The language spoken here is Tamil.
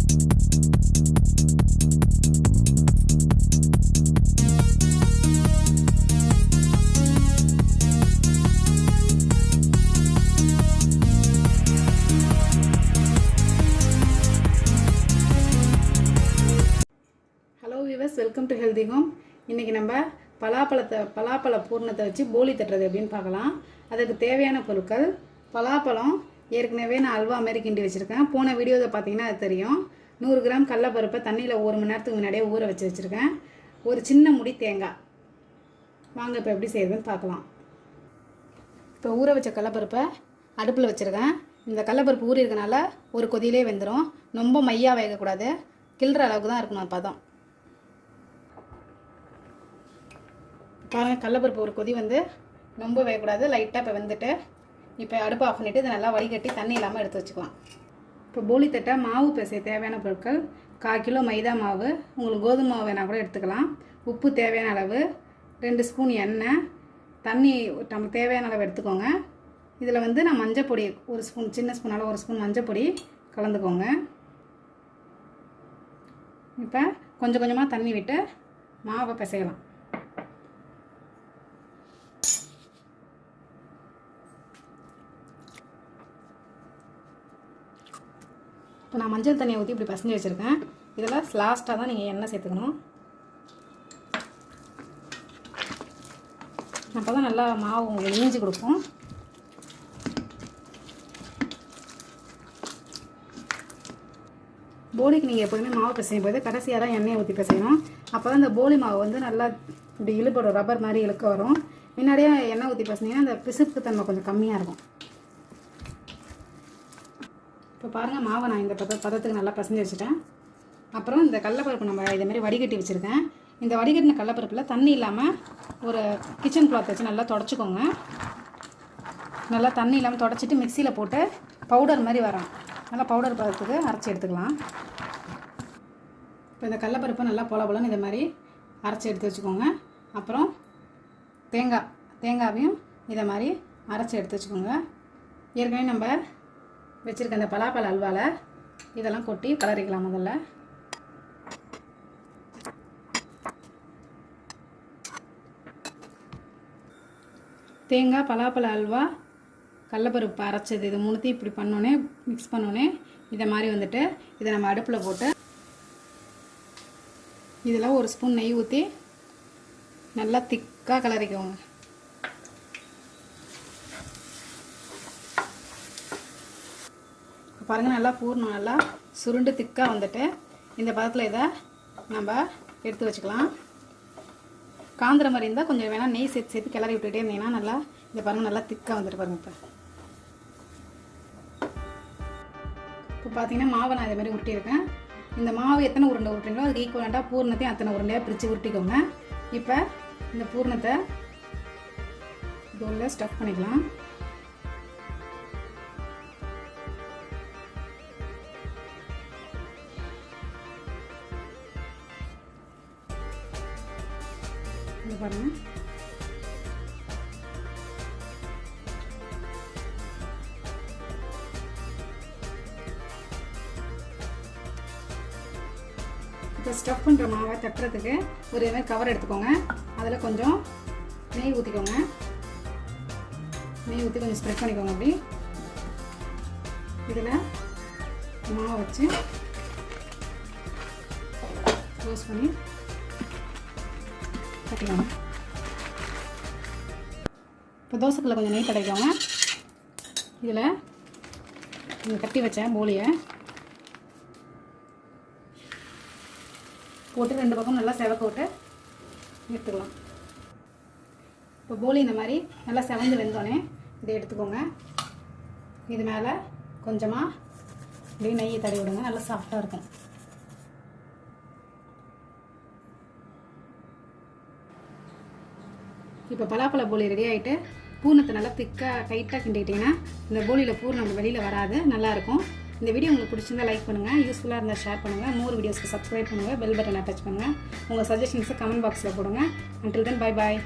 Hello viewers, welcome to healthy home. இன்றைக்கி நம்ம பலாப்பழ பூர்ணத்தை வச்சு போலி தட்டுறது எப்படின்னு பார்க்கலாம். அதுக்கு தேவையான பொருட்கள்: பலாப்பழம் ஏற்கனவே நான் அல்வா மாரி கிண்டி வச்சுருக்கேன். போன வீடியோவில் பார்த்தீங்கன்னா அது தெரியும். 100 கிராம் கடலைப்பருப்பை தண்ணியில் 1 மணி நேரத்துக்கு முன்னாடியே ஊற வச்சுருக்கேன். ஒரு சின்ன முடி தேங்காய். வாங்க இப்போ எப்படி செய்யுதுன்னு பார்க்கலாம். இப்போ ஊற வச்ச கடலைப்பருப்பை அடுப்பில் வச்சுருக்கேன். இந்த கடலைப்பருப்பு ஊறி இருக்கனால ஒரு கொதியிலே வெந்துடும். ரொம்ப மையாக வேகக்கூடாது, கிள்ளுற அளவுக்கு தான் இருக்கணும் பதம். பாருங்கள், கடலைப்பருப்பு ஒரு கொதி வந்து ரொம்ப வேகக்கூடாது, லைட்டாக இப்போ வெந்துட்டு இப்போ அடுப்பு ஆஃப் பண்ணிவிட்டு இதை நல்லா வடிகட்டி தண்ணி இல்லாமல் எடுத்து வச்சுக்கலாம். இப்போ போலி தட்டை மாவு பிசைய தேவையான பொருட்கள்: 1/4 கிலோ மைதா மாவு, உங்களுக்கு கோதுமை மாவு வேணால் கூட எடுத்துக்கலாம். உப்பு தேவையான அளவு, 2 ஸ்பூன் எண்ணெய், தண்ணி நம்ம தேவையான அளவு எடுத்துக்கோங்க. இதில் வந்து நான் மஞ்சள் பொடி 1 ஸ்பூன், சின்ன ஸ்பூனால் 1 ஸ்பூன் மஞ்சள் பொடி கலந்துக்கோங்க. இப்போ கொஞ்சம் கொஞ்சமாக தண்ணி விட்டு மாவை பிசையலாம். இப்போ நான் மஞ்சள் தண்ணியை ஊற்றி இப்படி பசஞ்சு வச்சுருக்கேன். இதில் லாஸ்ட்டாக தான் நீங்கள் எண்ணெய் சேர்த்துக்கணும். அப்போ தான் நல்லா மாவு உங்களுக்கு இஞ்சி கொடுக்கும். போலிக்கு நீங்கள் எப்போதுமே மாவு பிசையும் போது கடைசியாக தான் எண்ணெயை ஊற்றி பிசையணும். அப்போ தான் இந்த போலி மாவு வந்து நல்லா இப்படி இழுப்படும், ரப்பர் மாதிரி இழுக்க வரும். முன்னாடியே எண்ணெய் ஊற்றி பிசைனீங்கன்னா அந்த பிசுப்பு தன்மை கொஞ்சம் கம்மியாக இருக்கும். இப்போ பாருங்கள், மாவை நான் இந்த பதத்துக்கு நல்லா பசஞ்சு வச்சுட்டேன். அப்புறம் இந்த கடலைப்பருப்பு நம்ம இதேமாதிரி வடிகட்டி வச்சுருக்கேன். இந்த வடிகட்டின கடலைப்பருப்பில் தண்ணி இல்லாமல் ஒரு கிச்சன் கிளாத் வச்சு நல்லா தொடச்சிக்கோங்க. நல்லா தண்ணி இல்லாமல் தொடச்சிட்டு மிக்சியில் போட்டு பவுடர் மாதிரி வரும், நல்லா பவுடர் பதத்துக்கு அரைச்சி எடுத்துக்கலாம். இப்போ இந்த கடலைப்பருப்பை நல்லா பொலன்னு இதை மாதிரி அரைச்சி எடுத்து வச்சுக்கோங்க. அப்புறம் தேங்காவையும் இதை மாதிரி அரைச்சி எடுத்து வச்சுக்கோங்க. ஏற்கனவே நம்ம வச்சுருக்க அந்த பலாப்பழ அல்வாவில் இதெல்லாம் கொட்டி கலரிக்கலாம். முதல்ல தேங்காய், பலாப்பழ அல்வா, கடலைப்பருப்பு அரைச்சது, இது மூணுத்தையும் இப்படி பண்ணோன்னே மிக்ஸ் பண்ணோன்னே இதை மாதிரி வந்துட்டு இதை நம்ம அடுப்பில் போட்டு இதில் 1 ஸ்பூன் நெய் ஊற்றி நல்லா திக்காக கலரிக்கோங்க. பாருங்கள், நல்லா பூர்ணம் நல்லா சுருண்டு திக்காக வந்துட்டு இந்த பதத்தில் இதை நம்ம எடுத்து வச்சுக்கலாம். காந்திர மாதிரி இருந்தால் கொஞ்சம் வேணால் நெய் சேர்த்து கிளறி விட்டுகிட்டே இருந்தீங்கன்னா நல்லா இந்த பாருங்கள் நல்லா திக்காக வந்துட்டு பாருங்கள். இப்போ பார்த்தீங்கன்னா மாவை நான் இதேமாதிரி உருட்டியிருக்கேன். இந்த மாவு எத்தனை உருண்டை உருட்டுறீங்களோ அதுக்கு ஈக்குவலண்ட்டாக பூர்ணத்தையும் அத்தனை உருண்டையாக பிரித்து உருட்டிக்கோங்க. இப்போ இந்த பூர்ணத்தை தோலில் ஸ்டஃப் பண்ணிக்கலாம். இது பாருங்கள், இப்போ ஸ்டஃப் பண்ணுற மாவை தட்டுறதுக்கு ஒரு இதுமாதிரி கவர் எடுத்துக்கோங்க. அதில் கொஞ்சம் நெய் ஊற்றிக்கோங்க. நெய் ஊற்றி கொஞ்சம் ஸ்ப்ரெட் பண்ணிக்கோங்க. அப்படி இதில் மாவை வச்சு க்ளோஸ் பண்ணி கட்டிக்கோங்க. இப்போ தோசைக்குள்ள கொஞ்சம் நெய் தடவிக்கோங்க. இதில் நீங்கள் கட்டி வச்ச போலியை போட்டு 2 பக்கம் நல்லா செவக்க விட்டு எடுத்துக்கலாம். இப்போ போலி இந்த மாதிரி நல்லா செவந்து வெந்தோடனே இதை எடுத்துக்கோங்க. இது மேலே கொஞ்சமாக அப்படியே நெய்யை தடவி விடுங்க, நல்லா சாஃப்டாக இருக்கும். இப்போ பலாப்பழ போலி ரெடி ஆகிட்டு பூர்ணத்தை நல்லா திக்காக டைட்டாக கிண்டிக்கிட்டிங்கன்னா இந்த போலியில் பூர்ணம் வெளியில் வராது, நல்லாயிருக்கும். இந்த வீடியோ உங்களுக்கு பிடிச்சிருந்தா லைக் பண்ணுங்கள், யூஸ்ஃபுல்லாக இருந்தால் ஷேர் பண்ணுங்கள், மோர் வீடியோஸ்க்கு சப்ஸ்கிரைப் பண்ணுங்கள், பெல் பட்டனை டச் பண்ணுங்கள், உங்கள் சஜஷன்ஸை கமெண்ட் பாக்ஸில் போடுங்க. Until then bye bye.